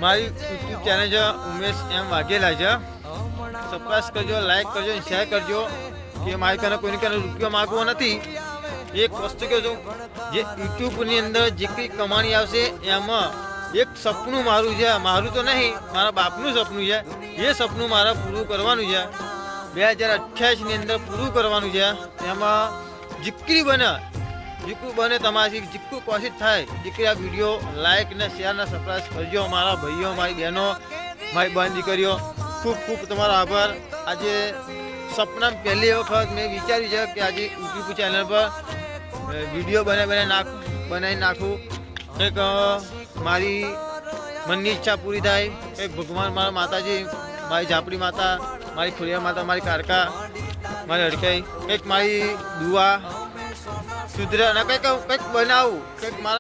મારી YouTube channel છે ઉમેશ એમ વાઘેલા છે. સબસ્ક્રાઈબ કરજો, લાઈક કરજો, શેર કરજો. કે મારી કને કોઈને કને રૂપિયો માગવો નથી. એક વસ્તુ કહું છું, જે યુટ્યુબની અંદર જે કંઈ કમાણી આવશે એમાં એક સપનું મારું છે, મારું તો નહીં, મારા બાપનું સપનું છે. એ સપનું મારે પૂરું કરવાનું છે. 2028ની અંદર પૂરું કરવાનું છે. એમાં જીકરી બને તમારી જીકું કોશિશ થાય. જીકરી આ વિડીયો લાઈક ને શેર ને સબસ્ક્રાઈબ કરજો. મારા ભાઈઓ, મારી બહેનો, મારી બંધ દીકરીઓ, ખૂબ ખૂબ તમારો આભાર. આજે સપના પહેલી વખત મેં વિચાર્યું છે કે આજે યુટ્યુબ ચેનલ પર વિડીયો બનાવી નાખું. એક મારી મનની ઈચ્છા પૂરી થાય. એક ભગવાન, મારા માતાજી, મારી ઝાપડી માતા, મારી ખોડિયાર માતા, મારી કારકા, મારી હડકાઈ, કંઈક મારી દુઆ સુધરે અને કંઈક બનાવું, કંઈક મારા